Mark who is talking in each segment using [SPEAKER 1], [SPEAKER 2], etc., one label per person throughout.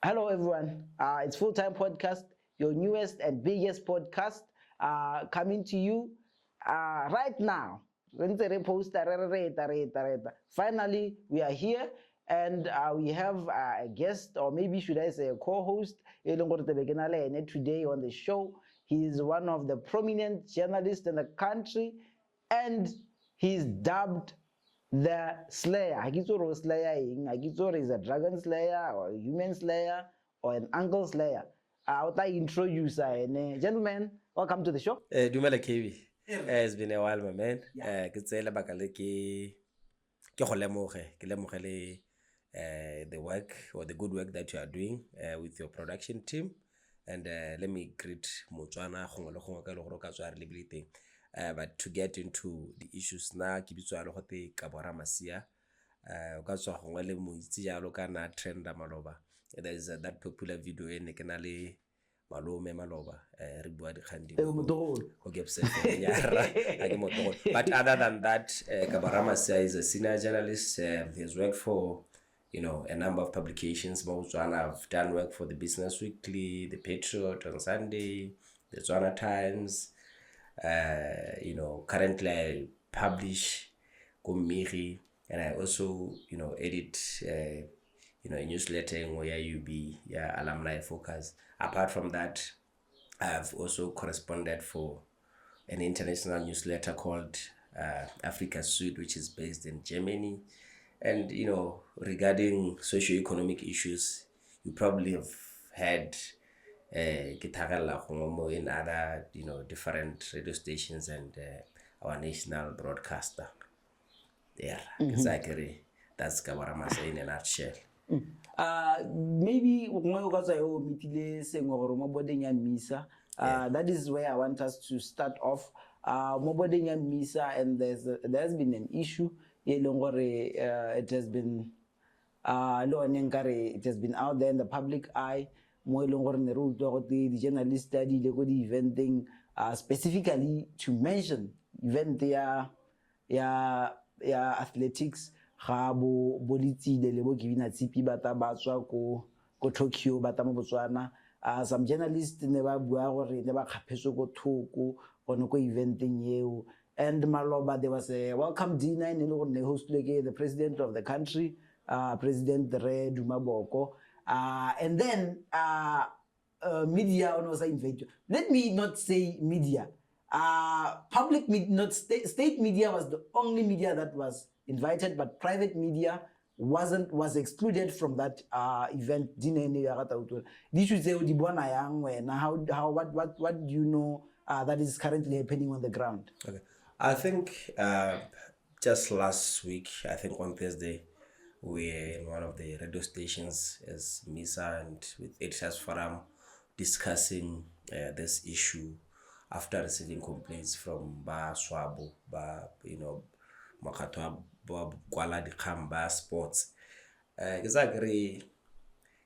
[SPEAKER 1] Hello, everyone. It's Full Time Podcast, your newest and biggest podcast, coming to you right now. Finally, we are here and we have a guest, or maybe should I say a co-host, today on the show. He is one of the prominent journalists in the country, and he's dubbed the Slayer. Ha ke itse gore o Slayer eng, ha ke itse gore is a dragon slayer or a human slayer or an uncle slayer. O tla introduce ene. Gentlemen, welcome to the show.
[SPEAKER 2] Dumela KB. It's been a while, my man. Ke tsela baka le ke go lemoge le the work or the good work that you are doing with your production team, and let me greet Motswana gongwe le gongwe ka le gore ka tswa re lebile teng. But to get into the issues na ke bitswa le gote ka bora masia ka tswa gongwe le mo itse jalo kana trend maloba. There is that popular video ene ke na le malome maloba re bua dikgang go get but other than that Kabara Masia is a senior journalist. He has worked for a number of publications. I've done work for the Business Weekly, the Patriot on Sunday, the Tswana Times. Currently I publish Kumiri, and I also edit a newsletter where you be alumni focus. Apart from that, I've also corresponded for an international newsletter called Africa Suite, which is based in Germany. And regarding socio-economic issues, you probably have heard in other different radio stations and our national broadcaster. Exactly. That's Kabara Masia in a nutshell.
[SPEAKER 1] Maybe that is where I want us to start off. Misa, and there's been an issue. It has been it has been out there in the public eye. The journalist study the event thing specifically to mention event athletics ga bo Letsile le bo Kevina Tsipi bata ba tswa ko Tokyo bata mo Botswana. Some journalists ne ba bua gore ne ba khapetswe ko thoko gone ko eventing eo, and maloba there was a welcome dinner in hosted the president of the country, President Re Dumaboko, and then media was invited. Let me not say media. Public media, not state media was the only media that was invited, but private media was excluded from that event. What do you know that is currently happening on the ground?
[SPEAKER 2] Okay, I think just last week, I think on Thursday, we were in one of the radio stations as MISA and with Editors Forum discussing this issue after receiving complaints from Ba Swabo, Makatwa Kwala dikgang ba sports. Ke sa kry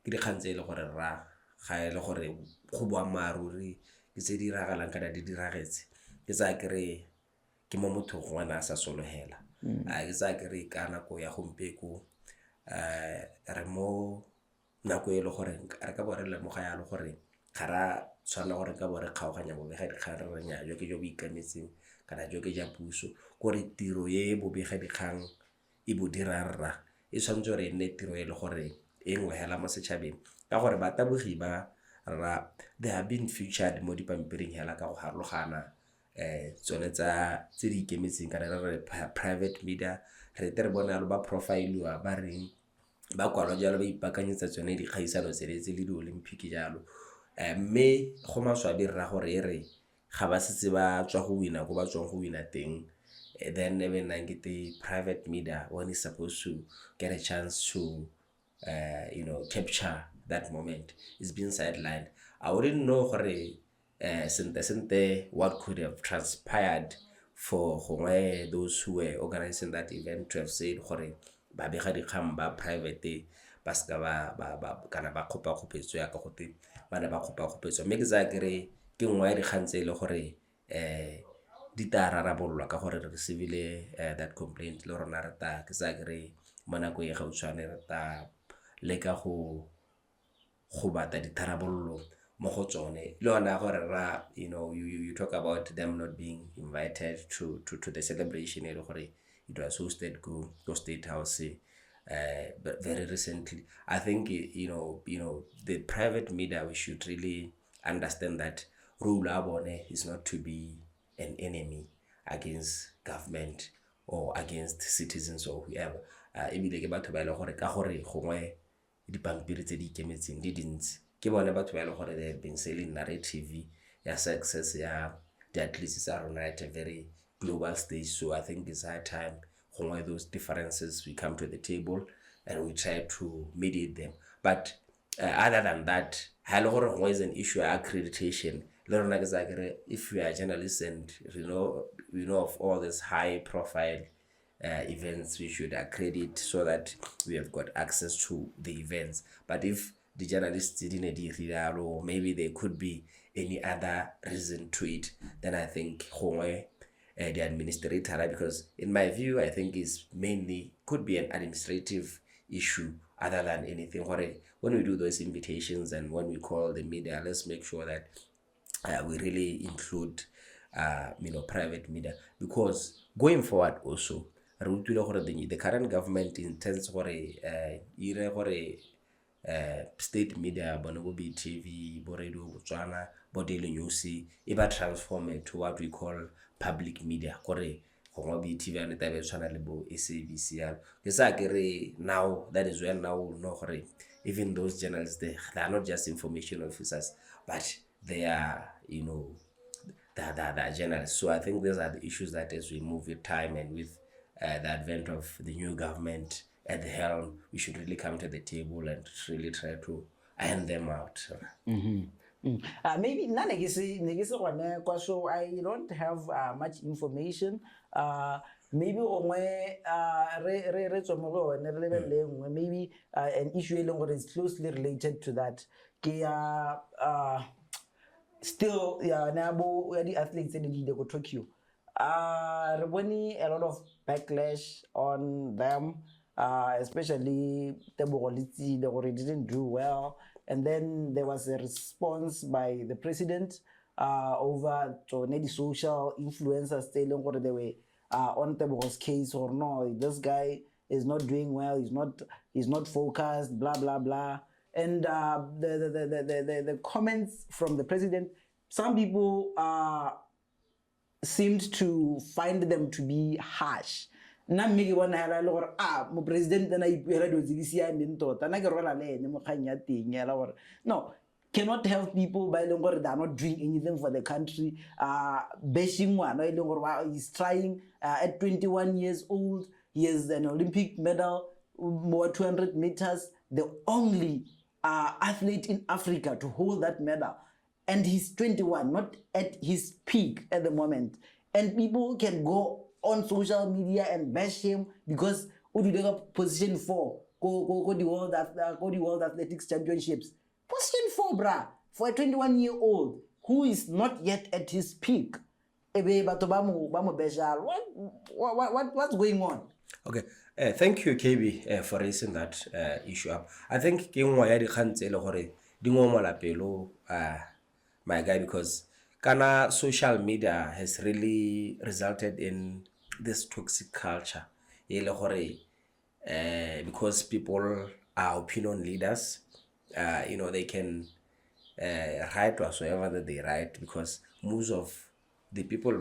[SPEAKER 2] ke dikgang tse le gore ra ga ele gore go bua maruri ke tse di ragalang kana di diragetse. Ke sa kry ke mo motho ngwana sa solohela. Ke sa kry ka nako ya gompeko re mo nako e le gore re ka bore le mo ga ya le gore ga ra tshwana gore ka bore kgaoganya bo bega dikgang re nya jo ke jo boikametseng kana jo ke ja puso gore tiro ye bo bega dikgang e bo dirarra e tshwanetse gore e nne tiro e le gore e nngwe hela mo setšhabeng ka gore batabogi ba ra they have been featured mo dipampiring hela ka go harologana tsone tse di ikemetseng kana re private media re tere bona lo ba profile ba reng ba kwalo jalo ba ipakanyetsa tsone di kgaisano tse le di Olympic jalo. Mme go maswabi ra gore re ga ba setse ba tswa go wina go ba tswang go wina teng, then even the private media when is supposed to get a chance to capture that moment is being sidelined. I wouldn't know gore what could have transpired for those who were organizing that event to have said gore ba bega dikgang ba private ba ska ba kana ba khopa khopetso ya ka gote bana ba khopa khopetso. Mme ke za kere ke ngwa ya dikgang tse le gore di ta rarabolwa ka gore re receive that complaint le rona re ta ke sa kere mona go e gautshwane re ta leka go go batla ditharabololo mo go tsone le ona gore ra you talk about them not being invited to the celebration e le gore it was hosted go State House but very recently. I think the private media, we should really understand that role abone is not to be an enemy against government or against citizens or whoever. Ebile ke batho ba ile gore ka gore gongwe dipampiri tse di ikemetseng di dintsi ke bone batho ba ile gore they have been selling narrative ya success ya the athletes are on at a very global stage. So I think it's high time gongwe those differences we come to the table and we try to mediate them. But other than that, gongwe is an issue of accreditation. If we are journalists and we know of all these high profile events, we should accredit so that we have got access to the events. But if the journalists didn't do or maybe there could be any other reason to it, then I think the administrator, because in my view, I think is mainly could be an administrative issue other than anything. When we do those invitations and when we call the media, let's make sure that we really include private media, because going forward also the current government intends state media bono be TV, bo radio, Botswana, bo daily news e ba transform it to what we call public media gore go be TV and tabe tshwana le bo SABC ya ke sa ke re now. That is when now we know gore even those journalists they are not just information officers, but they are the journalists. So I think these are the issues that as we move with time and with the advent of the new government at the helm, we should really come to the table and really try to iron them out.
[SPEAKER 1] Maybe so I don't have much information. Maybe maybe an issue is closely related to that. Still, the athletes in the go Tokyo. A lot of backlash on them, especially Tebogo, they didn't do well. And then there was a response by the president over to the social influencers telling what they were on Tebogo's case or no, this guy is not doing well, he's not focused, blah blah blah. And the comments from the president, some people seemed to find them to be harsh. Na mmeke bona hela le gore mo president na ipuela do tsikisia mentota na ke rola le ene mo khanya teng ya la gore no, cannot help people by leng gore they are not doing anything for the country. Bashing one leng gore he's trying at 21 years old, he has an Olympic medal, more 200 meters, the only athlete in Africa to hold that medal, and he's 21, not at his peak at the moment. And people can go on social media and bash him because position 4 go the World Athletics Championships. Position 4, brah, for a 21-year-old who is not yet at his peak. What's going on?
[SPEAKER 2] Okay, thank you KB for raising that issue up. I think ke nngwe ya dikgantse le gore di ngomola pelo my guy, because kana social media has really resulted in this toxic culture because people are opinion leaders. They can write whatsoever that they write, because most of the people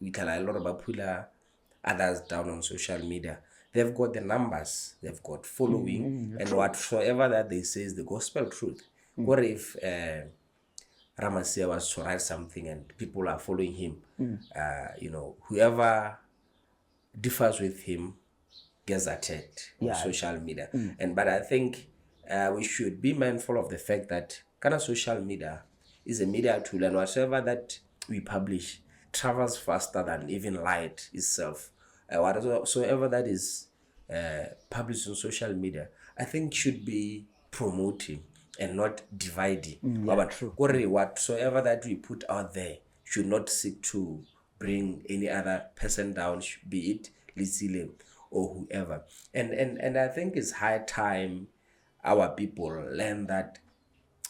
[SPEAKER 2] we can a lot of people others down on social media, they've got the numbers, they've got following, and whatsoever that they say is the gospel truth. What if Ramasia was to write something and people are following him? Whoever differs with him gets attacked on social media. But I think we should be mindful of the fact that kind of social media is a media tool, and whatever that we publish travels faster than even light itself. Whatsoever that is published on social media, I think should be promoting and not dividing. Whatsoever that we put out there should not seek to bring any other person down, be it Letsile or whoever. And I think it's high time our people learn that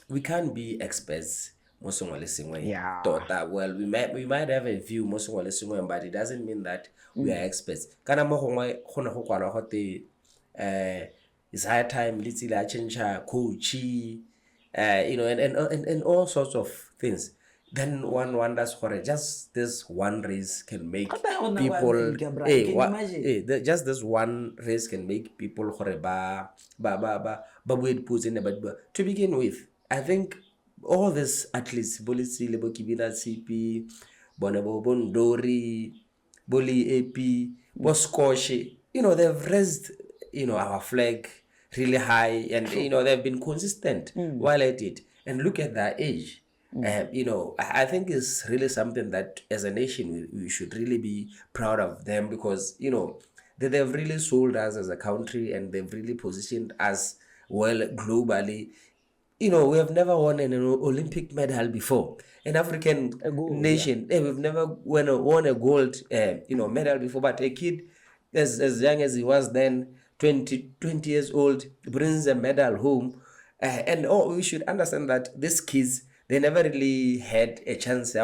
[SPEAKER 2] we can't be experts mo sengwe le sengwe
[SPEAKER 1] Yeah.
[SPEAKER 2] tota. Well, we might have a view mo sengwe le sengwe, but it doesn't mean that we are experts. Kana mo gongwe go ne go kwala go te it's high time Letsile a change coach, and all sorts of things. Then one wonders just this one race can make people just this one race can make people ba weird puts in but to begin with, I think all these athletes Letsile bo Kibina CP bone bo Bondori Boli AP bo Scotch, they've raised our flag really high, and they've been consistent while at it, and look at their age. I think it's really something that as a nation we should really be proud of them, because they've really sold us as a country, and they've really positioned us well globally. We have never won an Olympic medal before. An African nation, we've never won a gold medal before, but a kid as young as he was then, 20 years old, brings a medal home. And we should understand that these kids, they never really had a chance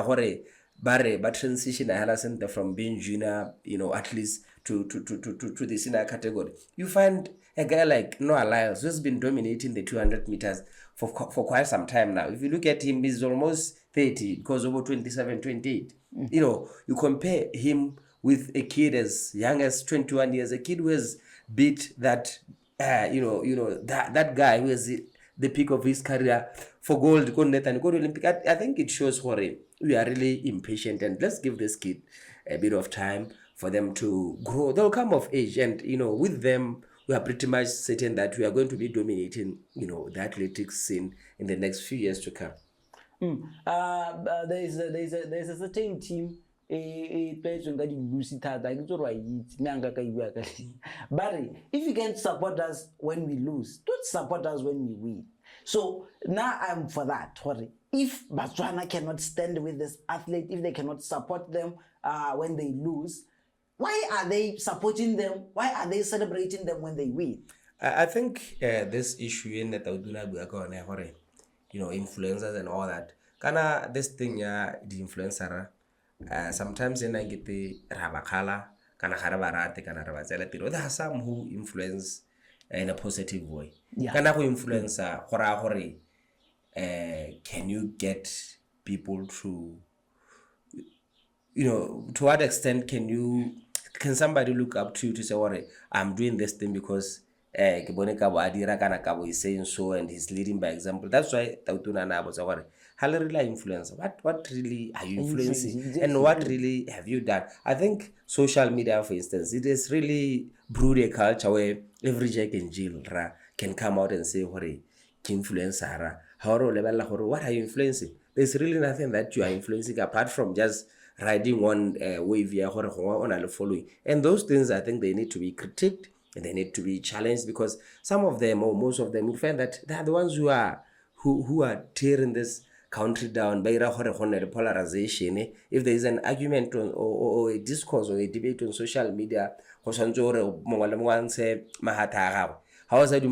[SPEAKER 2] but transition from being junior, athletes to the senior category. You find a guy like Noah Lyles, who's been dominating the 200 meters for quite some time now. If you look at him, he's almost 30, because over 27, 28. You compare him with a kid as young as 21 years, a kid who has beat that, that guy who is the peak of his career for gold, go net and go to Olympic. I think it shows we are really impatient, and let's give this kid a bit of time for them to grow. They'll come of age, and with them, we are pretty much certain that we are going to be dominating, the athletics scene in the next few years to come.
[SPEAKER 1] There's a certain team plays on but if you can support us when we lose, don't support us when we win. So now I'm for that. If Botswana cannot stand with this athlete, if they cannot support them when they lose, why are they supporting them? Why are they celebrating them when they win?
[SPEAKER 2] I think this issue in that influencers and all that. Kana this thing the influencer sometimes in I get the rabakala kana harabarate kana rabatsela tiro. There are some who influence in a positive way. Kana go influencer can you get people to to what extent can somebody look up to you to say, I'm doing this thing because is saying so, and he's leading by example. That's why what really are you influencing, and what really have you done? I think social media, for instance, it has really brewed a culture where every Jack and Jill can come out and say, what are you influencing? There's really nothing that you are influencing apart from just riding one wave on following. And those things, I think they need to be critiqued and they need to be challenged, because some of them, or most of them, will find that they are the ones who are tearing this country down by polarization. If there is an argument or a discourse or a debate on social media, how is it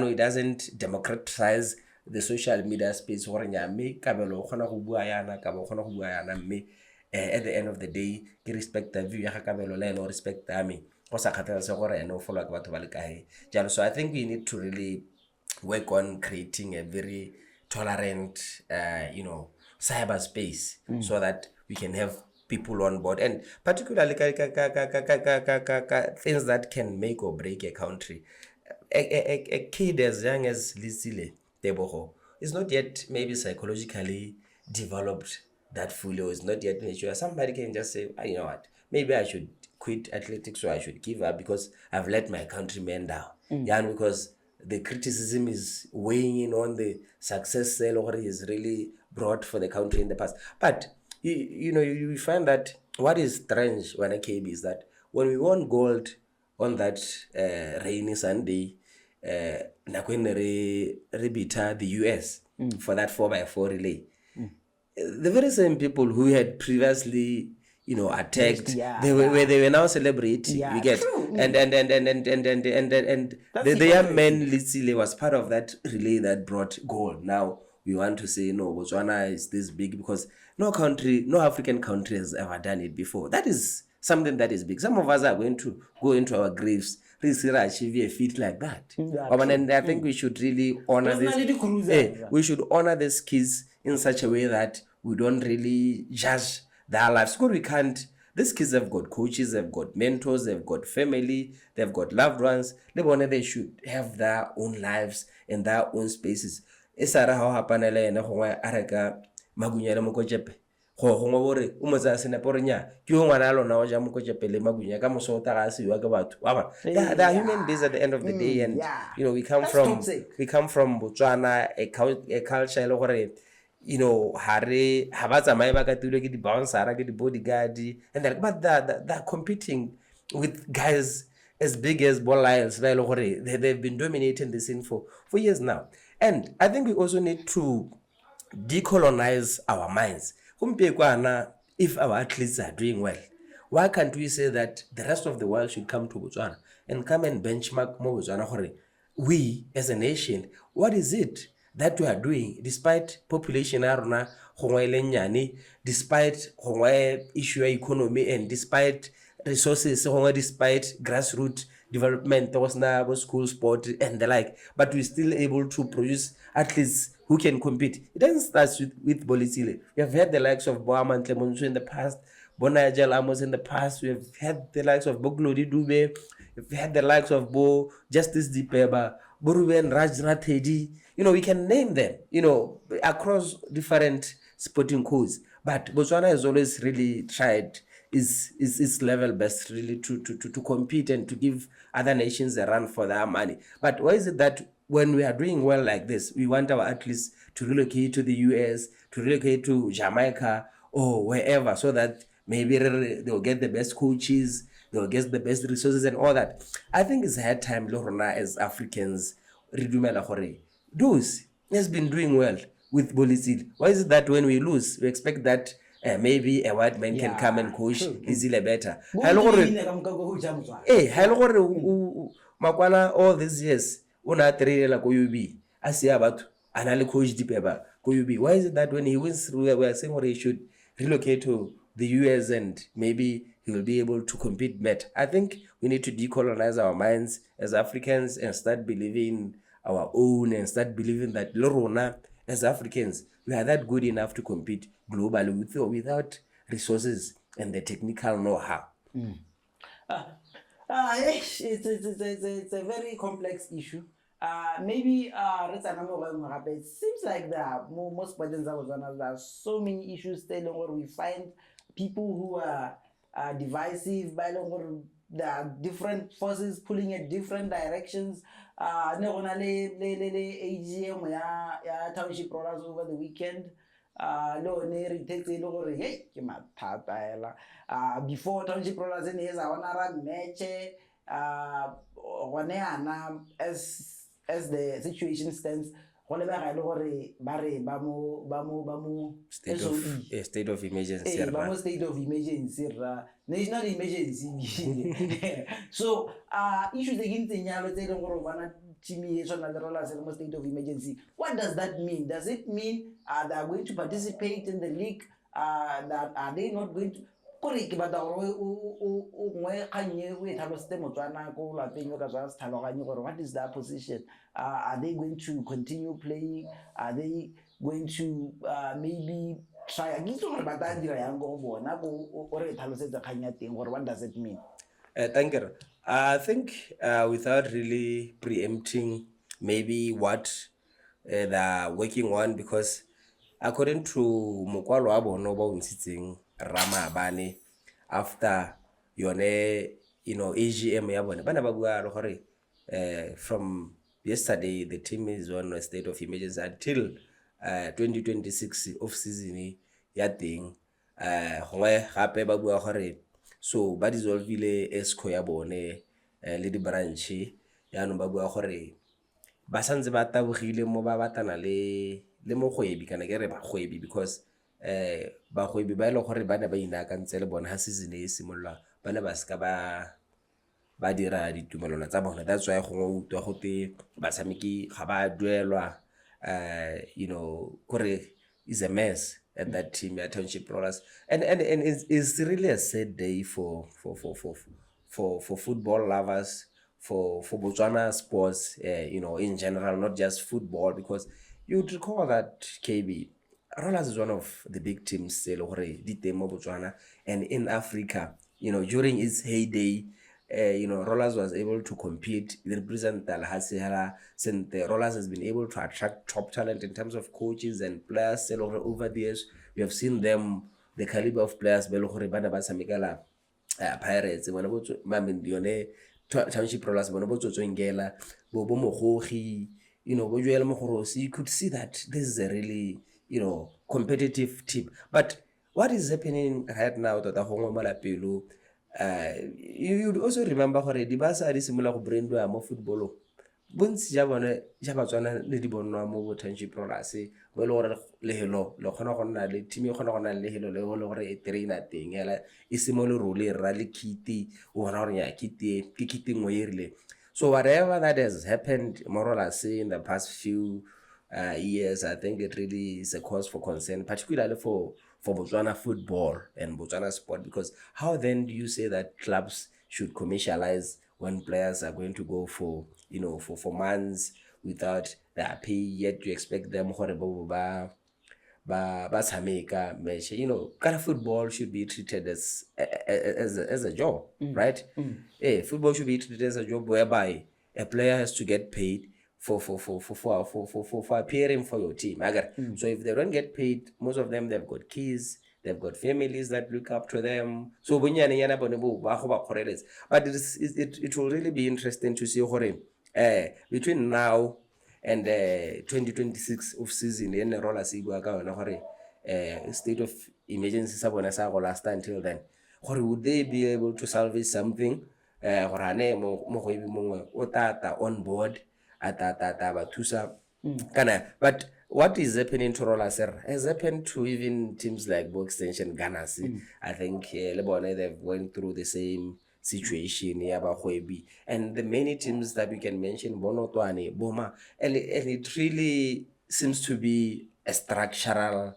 [SPEAKER 2] it doesn't democratize the social media space. At the end of the day, ke respect the view ya Kabelo le no respect me. So I think we need to really work on creating a very tolerant cyberspace so that we can have people on board, and particularly things that can make or break a country. A kid as young as Letsile Tebogo is not yet maybe psychologically developed that fully, or is not yet mature. Somebody can just say, you know what, maybe I should quit athletics, or I should give up because I've let my countrymen down. And because the criticism is weighing in on the success or is really brought for the country in the past. But you find that what is strange when I came is that when we won gold on that rainy Sunday, re beat the US for that 4x4 relay, the very same people who had previously attacked.
[SPEAKER 1] Yeah,
[SPEAKER 2] Where they were now celebrity.
[SPEAKER 1] Yeah,
[SPEAKER 2] You get
[SPEAKER 1] true.
[SPEAKER 2] and the young man Letsile was part of that relay that brought gold. Now we want to say no, Botswana is this big because no African country has ever done it before. That is something that is big. Some of us are going to go into our graves achieve a feat like that. And I think we should really honor this. We should honor these kids in such a way that we don't really judge their lives. Because we can't. These kids have got coaches, they've got mentors, they've got family, they've got loved ones. They should have their own lives and their own spaces. Esara how hapanele ene gongwe a reka magunya mo kojepe. Go gongwe bore o motsa sene porenya ke o ngwana lona o ja mo kojepe le magunya ka moso ta ga se wa ke batho. Wa they are human beings at the end of the day, and we come from Botswana, a culture le gore ha ba tsamaye ba ka tulo ke di bouncer ke di bodyguard, and but they're competing with guys as big as Ball Lions. They've been dominating the scene for years now. And I think we also need to decolonize our minds. If our athletes are doing well, why can't we say that the rest of the world should come to Botswana and come and benchmark more Botswana? We as a nation, what is it that we are doing despite population aruna despite issue economy, and despite resources, despite grassroots development, school sport and the like, but we're still able to produce athletes who can compete. It doesn't start with Letsile. We have had the likes of Boama and Clemonsu in the past, Bonajel Amos in the past. We have had the likes of Boglodi Dube. We've had the likes of Bo Justice Dipeba, Boruben Rajrat Hedi. We can name them, across different sporting codes. But Botswana has always really tried its level best really to compete and to give other nations a run for their money. But why is it that when we are doing well like this, we want our athletes to relocate to the US, to relocate to Jamaica or wherever, so that maybe they'll get the best coaches, they'll get the best resources and all that? I think it's hard time, Lorna, as Africans, those has been doing well with Letsile. Why is it that when we lose, we expect that maybe a white man can come and coach Letsile better? Makwana all these years, una trailer ko UB, asia batho anale coach Dipeba ko UB. Why is it that when he wins through, we are saying he should relocate to the US and maybe he will be able to compete better? I think we need to decolonize our minds as Africans and start believing our own, and start believing that Lorona as Africans, we are that good enough to compete globally without resources and the technical know-how.
[SPEAKER 1] It's a very complex issue. Maybe it seems like there are most parts of there are so many issues still where we find people who are divisive, there are different forces pulling in different directions. AGM ya Township Rollers over the weekend. Before Township Rollers in his match, as the situation stands,
[SPEAKER 2] state of emergency.
[SPEAKER 1] State of emergency. National emergency. So, issues against the state of emergency. What does that mean? Does it mean they are going to participate in the league? That are they not going to? What is their position? Are they going to continue playing? Are they going to maybe try? What does it mean?
[SPEAKER 2] Thank you. I think without really preempting maybe what they're working on, because according to Mokwalo Abono Unsitsing Rama Abane, after yone AGM yabone bana bagua from yesterday the team is on a state of emergency until 2026 off season ya teng gongwe gape ba bua gore so ba dissolvile esco ya bone le di branch ya no ba bua gore ba santse ba tabogile mo ba batana le mogwebi kana ke re ba gwebi, because bagwebi ba e le gore ba ne ba inaakantse le bona ha season e simolola ba ne ba seka ba dira ditumelano tsa bona. That's why gongwe o utlwa gote batshameki ga ba duelwa kore is a mess at that team at Township Rollers, and it's really a sad day for football lovers, for Botswana sports, in general, not just football, because you'd recall that KB Rollers is one of the big teams Botswana and in Africa. During its heyday, Rollers was able to compete. The represent Rollers has been able to attract top talent in terms of coaches and players over the years. We have seen them, the caliber of players, Pirates, Township Rollers, you could see that this is a really, competitive team. But what is happening right now, you'd also remember gore di basa di simula go brandwa mo football bontsi ja bone ja Batswana le di bonwa mo Township Rollers bo le gore lehelo le khona go nna le team e khona go nna le lehelo le gore e trainer teng ela e simole role e ra le kiti o bona gore ya kiti ke kiti ngwe irile. So whatever that has happened more or less in the past few years, I think it really is a cause for concern, particularly for Botswana football and Botswana sport, because how then do you say that clubs should commercialize when players are going to go for months without their pay, yet you expect them football should be treated as a job, right? Football should be treated as a job whereby a player has to get paid for appearing for your team. So if they don't get paid, most of them, they've got kids, they've got families that look up to them. So but it will really be interesting to see between now and 2026 of season in the roller state of emergency sa last until then. Would they be able to salvage something? On board but what is happening to Rollers has happened to even teams like Bo Extension Ghana. I think they've went through the same situation, and the many teams that we can mention, Bonotwane, Boma, and it really seems to be a structural,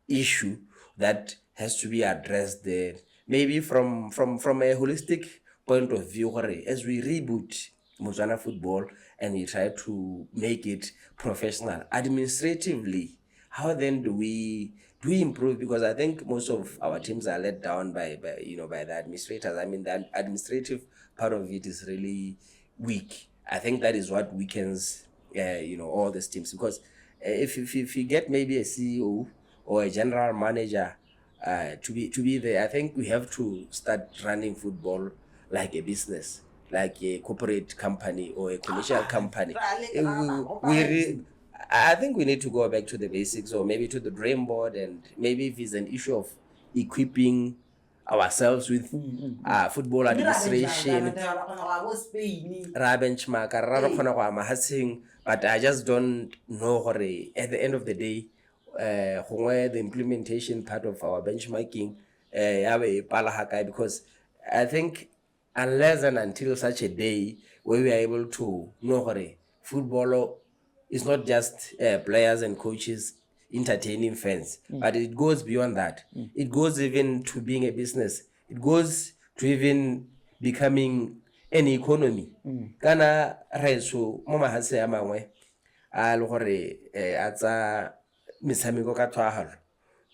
[SPEAKER 2] issue that has to be addressed there. Maybe from a holistic point of view, as we reboot Botswana football and we try to make it professional administratively, how then do we improve? Because I think most of our teams are let down by the administrators. I mean, the administrative part of it is really weak. I think that is what weakens all these teams, because if you get maybe a CEO or a general manager to be there, I think we have to start running football like a business, like a corporate company or a commercial company. I think we need to go back to the basics, or maybe to the drawing board, and maybe if it's an issue of equipping ourselves with football administration, but I just don't know at the end of the day the implementation part of our benchmarking because I think unless and until such a day where we are able to know football is not just players and coaches entertaining fans, but it goes beyond that. It goes even to being a business. It goes to even becoming an economy. Kana reso mo mahase a mangwe a le gore atsa metshameko ka twagalo.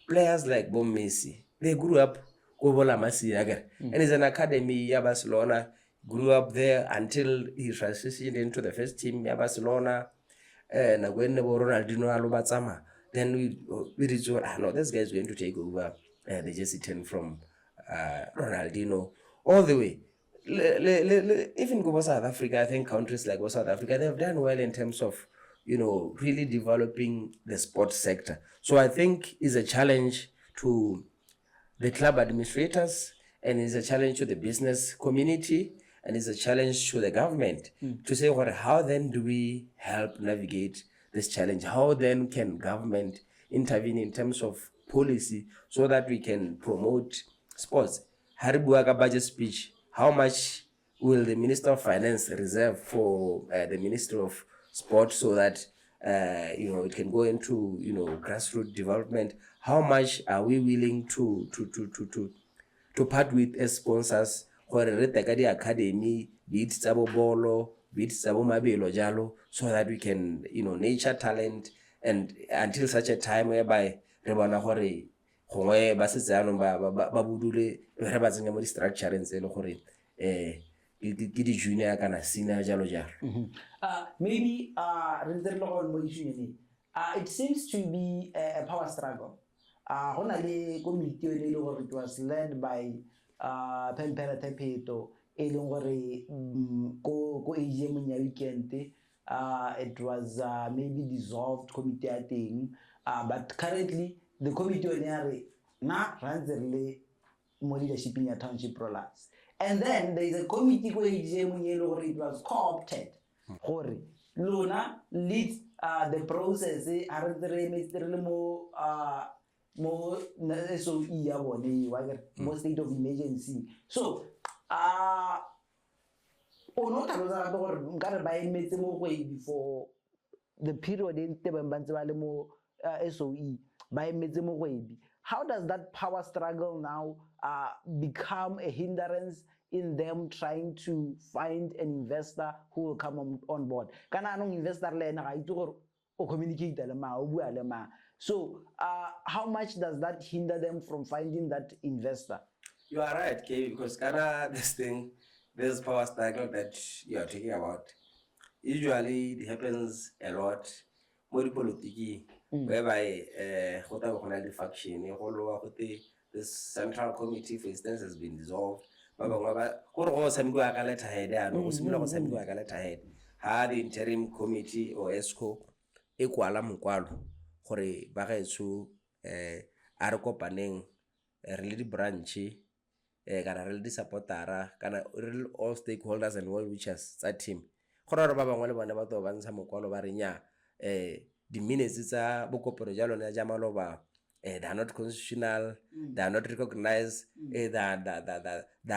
[SPEAKER 2] Players like Bo Messi, they grew up go bola Masiaga, and it's an academy ya Barcelona. Grew up there until he transitioned into the first team ya Barcelona. And when Ronaldinho alobatsama, then we reach no, this guy is going to take over the jersey 10 from Ronaldinho all the way. Even go South Africa, I think countries like South Africa, they've done well in terms of really developing the sports sector. So I think it's a challenge to the club administrators, and it's a challenge to the business community, and it's a challenge to the government to say, how then do we help navigate this challenge? How then can government intervene in terms of policy so that we can promote sports. Ha re bua ka budget speech, how much will the Minister of Finance reserve for the Ministry of Sport so that it can go into grassroots development? How much are we willing to part with as sponsors gore re teka di-academy, be it tsa bo bolo, be it tsa bo mabelo jalo, so that we can nurture talent and until such a time whereby re bona gore gongwe ba setse anong ba budule re ba tsenya mo di-structureng tse e le gore ke di-junior kana senior jalo jalo.
[SPEAKER 1] Maybe it seems to be a power struggle. It was led by Pempera Tepeto, it was maybe dissolved committee, I think, but currently the committee runs the leadership in your Township Rollers. And then there is a committee where it was co-opted. Luna leads the process, more SOE, more state of emergency. So, before the period in SOE, how does that power struggle now become a hindrance in them trying to find an investor who will come on board? So, how much does that hinder them from finding that investor?
[SPEAKER 2] You are right, Kay, because this power struggle that you are talking about, usually it happens a lot more politics, whereby the faction, this central committee, for instance, has been dissolved. The interim committee or ESCO equala mokwalo gore ba gaetso a re kopaneng re le di branch kana re le di supportera kana all stakeholders and well wishers tsa team gore ba bangwe le bone ba to ba ntsha mokwalo ba re nya di minutes tsa bokopero ja lone ja maloba they are not constitutional, they are not recognized, they are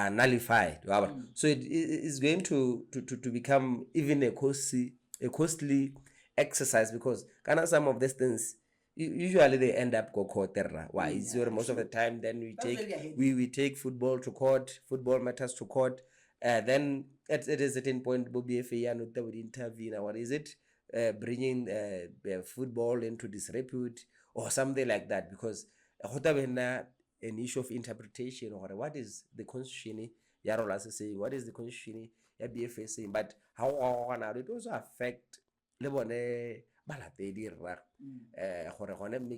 [SPEAKER 2] nullified. So it is going to become even a costly exercise, because some of these things usually they end up go court. Why? Most of the time then we take football to court, football matters to court. Then at a certain point Bobby FA would intervene. What is it? Bringing football into disrepute or something like that, because an issue of interpretation, or what is the constitution Yarolas is saying, what is the constitution BFA saying, but how it also affect lebone balatedi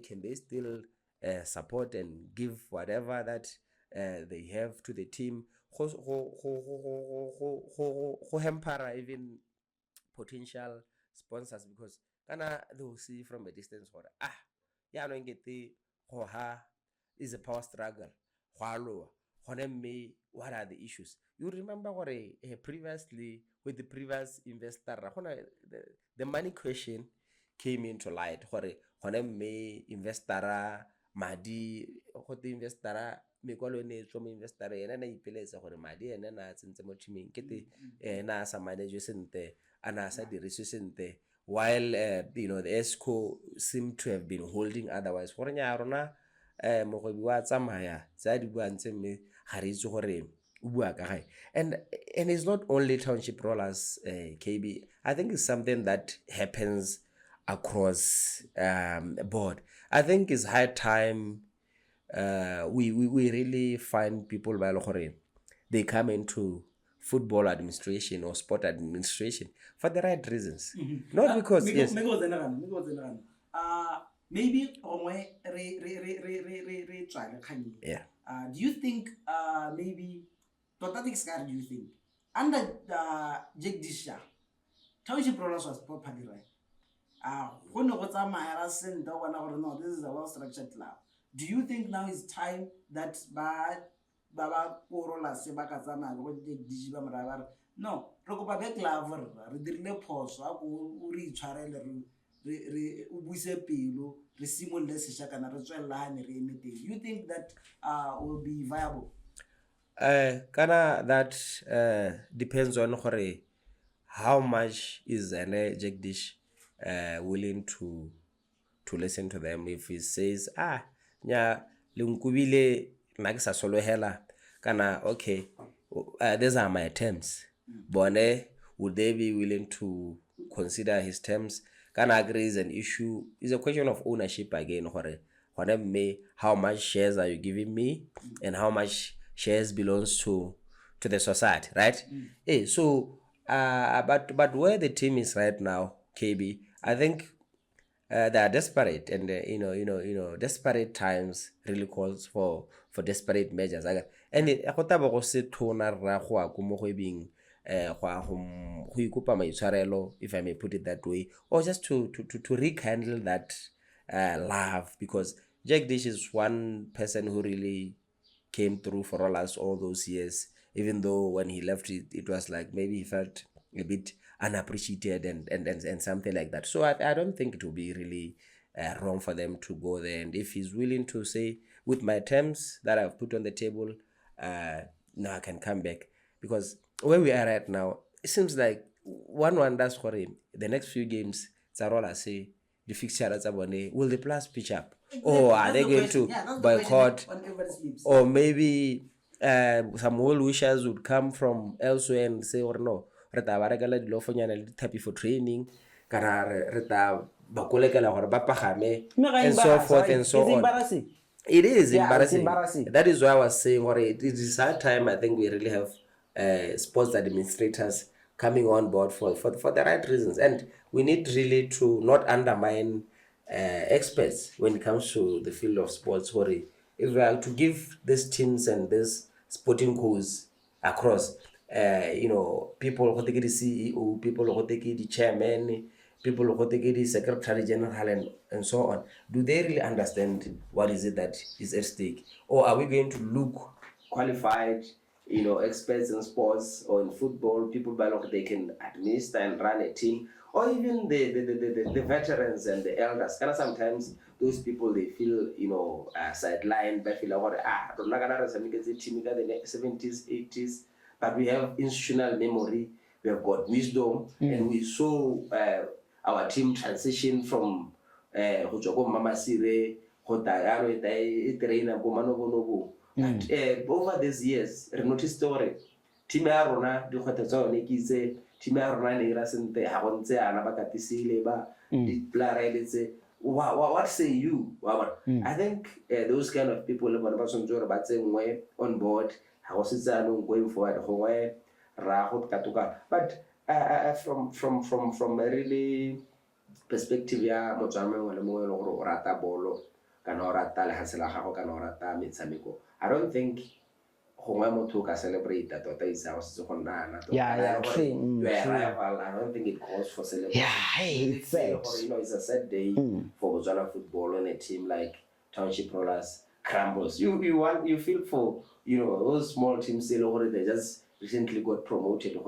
[SPEAKER 2] can they still support and give whatever that they have to the team, hamper even potential sponsors, because they will see from a distance is a power struggle. What are the issues? You remember what previously with the previous investor, the money question came into light. Investor madi investor investor ipeletse gore madi ene na tsentse mo teaming kete na sa manage sente ana sa dirise sente, while the ESCO seem to have been holding otherwise. Gore nya rona mogwebi wa tsamaya tsa di buantse mme ga re itse gore o bua ka gae. And it's not only Township Rollers, KB. I think it's something that happens across board. I think it's high time we really find people by they come into football administration or sport administration for the right reasons. Not because yes.
[SPEAKER 1] Maybe yeah. Do you think maybe do you think under Jagdisha Township Rollers was properly right? No, this is a well-structured club. Do you think now is time that Baba Rollers no, re kopa back level re dirile phoso a go re tshwarele o buise pelo re simolole sešwa kana re tswelelane re eme teng. You think that will be viable?
[SPEAKER 2] Kana that depends on how much is Jack Dish willing to listen to them. If he says nya le nkubile nna ke sa solohela kana okay, these are my terms, bone would they be willing to consider his terms? Kana agree is an issue, is a question of ownership again. Me, how much shares are you giving me, and how much shares belongs to the society, right? So but where the team is right now, KB, I think they are desperate, and desperate times really calls for desperate measures. And go taba go se thona rra go a ko mo go ebing go ikopa maitshwarelo, if I may put it that way, or just to rekindle that love, because Jack Dish is one person who really came through for us all those years, even though when he left it was like maybe he felt a bit unappreciated and something like that. So I don't think it will be really wrong for them to go there, and if he's willing to say, with my terms that I've put on the table, now I can come back, because where we are right now, it seems like one wonders for him the next few games. Zarola say the fixture at Zabone, will the Plus pitch up? Or are they going to boycott? Or maybe some well wishers would come from elsewhere and say, or no, reta ba rekela dilo fonyana le happy for training, kana reta ba kolekela gore ba pagame, and so forth and so on. It is embarrassing. That is why I was saying, it is hard time. I think we really have sports administrators coming on board for the right reasons, and we need really to not undermine experts when it comes to the field of sports. If we are to give these teams and these sporting codes across, people who take the CEO, people who take the chairman, people who take the secretary general, and so on, do they really understand what is it that is at stake? Or are we going to look qualified, experts in sports or in football, people by they can administer and run a team, or even the veterans and the elders? Kind of sometimes those people, they feel sidelined, they feel like I'm not gonna the team in the 70s, 80s, but we have institutional memory, we have got wisdom, and we saw our team transition from Mama Sire, trainer, but over these years, we noticed that team ya rona di khwetha tsa one ke itse team ya rona ne ira sente ha go ntse ana ba katisile ba di player eletse what say you? I think those kind of people le bona ba sontsore ba tsengwe on board ha go setsana going forward go ra go katoka. But from a really perspective ya motswame wa le mongwe le gore o rata bolo kana o rata le hasela gago kana o rata metshameko, I don't think gongwe motho ka celebrate tota isa go se go nana
[SPEAKER 1] yeah,
[SPEAKER 2] I don't think it calls for celebration.
[SPEAKER 1] It's sad.
[SPEAKER 2] It's a sad day for Botswana football, and a team like Township Rollers crumbles. You feel for those small teams they just recently got promoted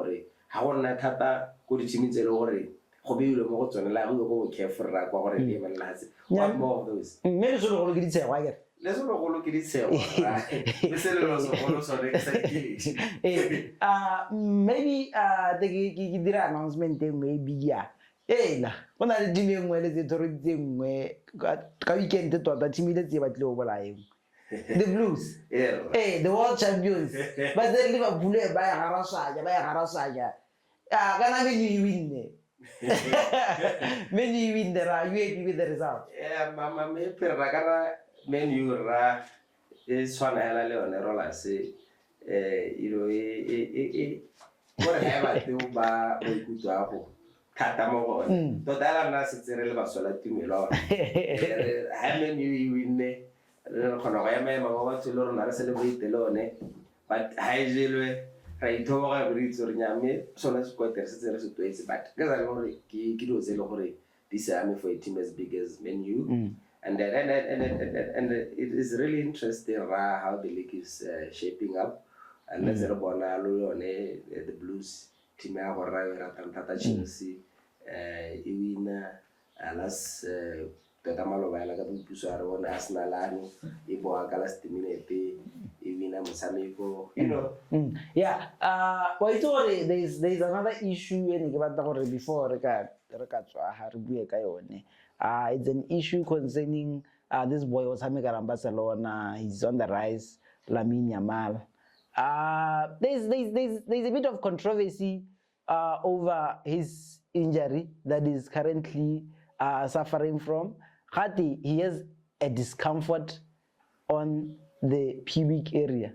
[SPEAKER 2] ha gona thata go di team tse le gore go beile mo go tsone la go go careful ra kwa gore le ba latse. What more of those?
[SPEAKER 1] Mme se go ke ditshego a ke
[SPEAKER 2] let's go go look at it. Le se le lo so go so exactly.
[SPEAKER 1] Maybe ke dira announcement maybe ya la go na le team engwe le tse thoro tsengwe ka weekend tota team ile tse ba tle go bolaeng the Blues, the world champions, but then Liverpool ba ya garasanya kana me win many win there. Are you happy with the result?
[SPEAKER 2] Yeah, mama me perra kana menu ra is one hela le one rola se gore ha ba te ba o ikutwa go thata mo gone tota la nna se tsere le basola tumelo ha menu win re khona go ya maema go batho le rona re celebrate le one, but ha ijelwe ra ithoga re itse re nyame sona se kwete se tsere se twetse. But ke za le gore ke do tse le gore this is for a team as big as Man U, and it is really interesting how the league is shaping up, and let's say bona lo yone the Blues team ya go ra Chelsea e wina Alas tota maloba yana ka boipuso a re bone Arsenal ano e boa ka last minute e wina motshameko, you know.
[SPEAKER 1] Yeah. Wa itse gore there's another issue e ne ke batla gore before re ka tswa ha re bue ka yone. It's an issue concerning this boy was tshameka Barcelona. He's on the rise, Lamine Yamal. There's a bit of controversy over his injury that is currently suffering from. Khati, he has a discomfort on the pubic area.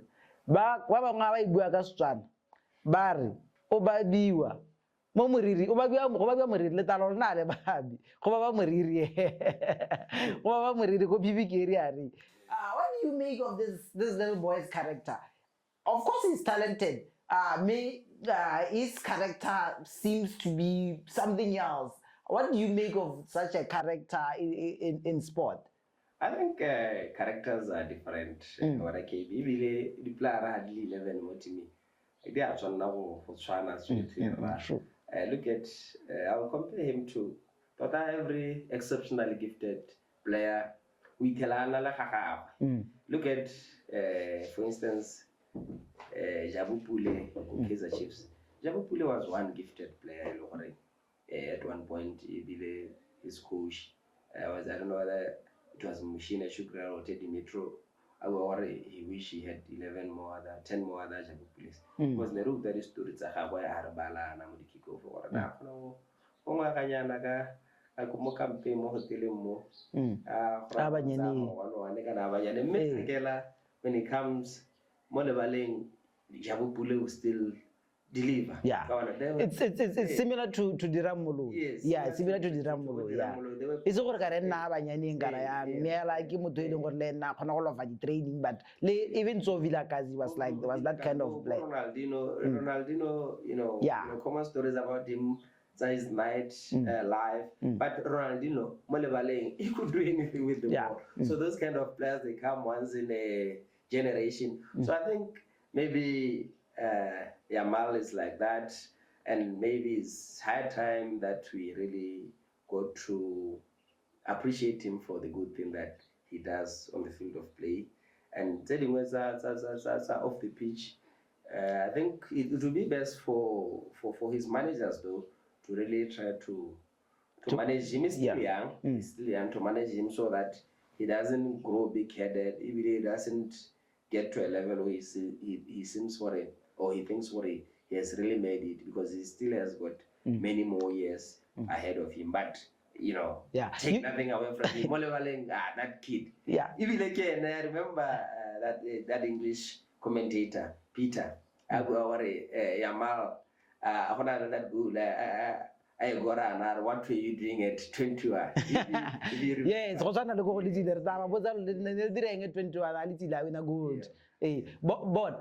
[SPEAKER 1] Ba bangwe ba e bua ka Setswana ba re o babiwa mo moriri, o babiwa moriri letlalo le na le babi go ba moriri go ba moriri go pubic area re. What do you make of this little boy's character? Of course he's talented. His character seems to be something else. What do you make of such a character in sport?
[SPEAKER 2] I think characters are different. What I keep the player had 11 more to me. They are trying now for China. Look at, I'll compare him to every exceptionally gifted player. We tell look at, for instance, Jabu Pule, Kaizer Chiefs. Jabu Pule was one gifted player. At one point, his coach I don't know whether it was Mushina Shukra or Teddy Metro. He wish he had 11 more other, 10 more other Jabu Pules. Because the root that is to it's a Hawaii Arabala and Amudi Kiko for now. Onga Kanyanaga, I could more campaign more hotel more. When it comes, Molebaling, Jabu Pule will still deliver.
[SPEAKER 1] Yeah, it's similar to Diramolo.
[SPEAKER 2] Yes,
[SPEAKER 1] yeah, similar to Diramolo. Yeah, it's all correct. Na banyani ngara ya me like motho ile gore le na khona go lofa di training, but even so Villa Kazi was that kind of play.
[SPEAKER 2] Ronaldinho, you know, common stories about him. His night life, but Ronaldinho, Molebaleng, he could do anything with the ball. So those kind of players, they come once in a generation. So I think maybe Yamal is like that, and maybe it's high time that we really got to appreciate him for the good thing that he does on the field of play. And telling us off the pitch, I think it would be best for his managers though to really try to manage him. He's still young. He's still young, to manage him so that he doesn't grow big-headed. If he doesn't get to a level where he seems worried or he thinks worried, he has really made it, because he still has got many more years ahead of him. But take nothing away from him. That kid. Yeah. Even again, I remember that English commentator Peter Yamal. What were you doing at 21?
[SPEAKER 1] Yes, Rosana the goal is either Dama was a little 21, a little good. But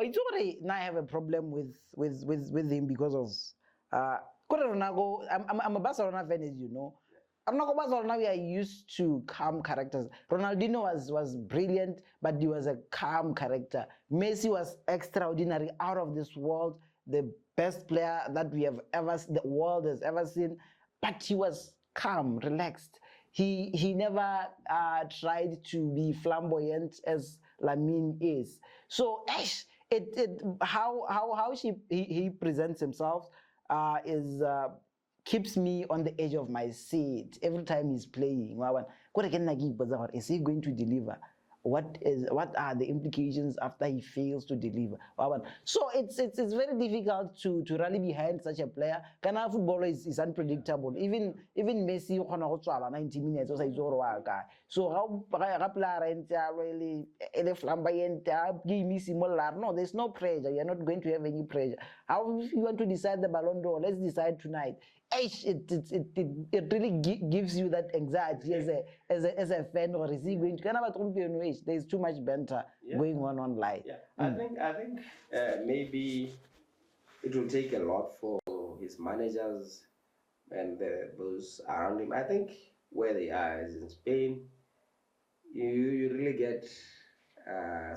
[SPEAKER 1] it's already now I have a problem with him because of I'm a Barcelona fan, as you know. I'm not going Barcelona. We are used to calm characters. Ronaldinho was brilliant, but he was a calm character. Messi was extraordinary, out of this world, the best player that the world has ever seen. But he was calm, relaxed. He never tried to be flamboyant as Lamine is. So how he presents himself is keeps me on the edge of my seat every time he's playing. Is he going to deliver? What are the implications after he fails to deliver? So it's very difficult to rally behind such a player. Kana football is unpredictable. Even Messi 90 minutes so how player really flamboyant no, there's no pressure. You're not going to have any pressure. How if you want to decide the Ballon d'Or, let's decide tonight. It really gives you that anxiety as a fan, or is he going to there's too much banter going on online.
[SPEAKER 2] I think maybe it will take a lot for his managers and those around him. I think where they are is in Spain. You really get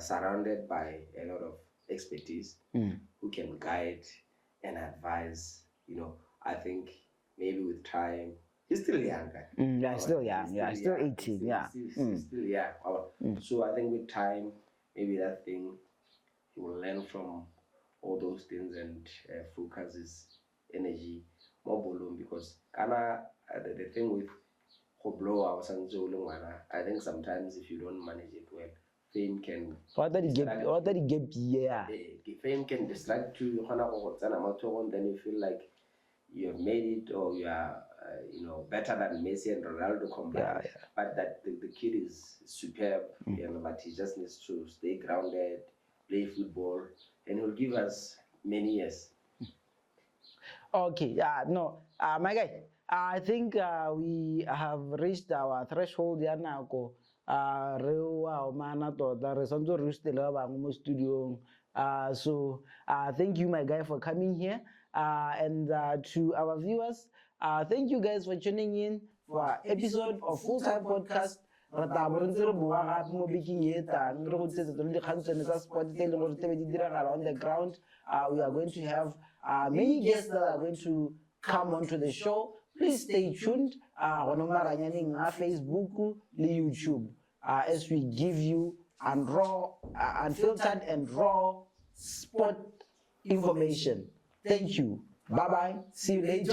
[SPEAKER 2] surrounded by a lot of expertise who can guide and advise. I think maybe with time He's still young.
[SPEAKER 1] Yeah, still young. Yeah, still 18. Yeah.
[SPEAKER 2] He's still young. So I think with time, maybe that thing, he will learn from all those things and focus his energy more volume, because the thing with blow our I think sometimes if you don't manage it well, fame can fame can distract you. Then you feel like you have made it, or you are better than Messi and Ronaldo combined. But that the kid is superb, but he just needs to stay grounded, play football, and he'll give us many years.
[SPEAKER 1] Okay, no, my guy, I think we have reached our threshold ya nako. Re wa mana tota re santse re ste le ba mo studio. So thank you, my guy, for coming here. And to our viewers, thank you guys for tuning in for our episode of Full Time Podcast. Re tla bo re ntse re bua gape mo bekeng e tlang re go tsetsa tsone dikgantshwane tsa sport tse e leng gore tebe di diragala on the ground. We are going to have many guests that are going to come onto the show. Please stay tuned on Facebook and YouTube as we give you unfiltered and raw sport information. Thank you. Bye bye. See you later.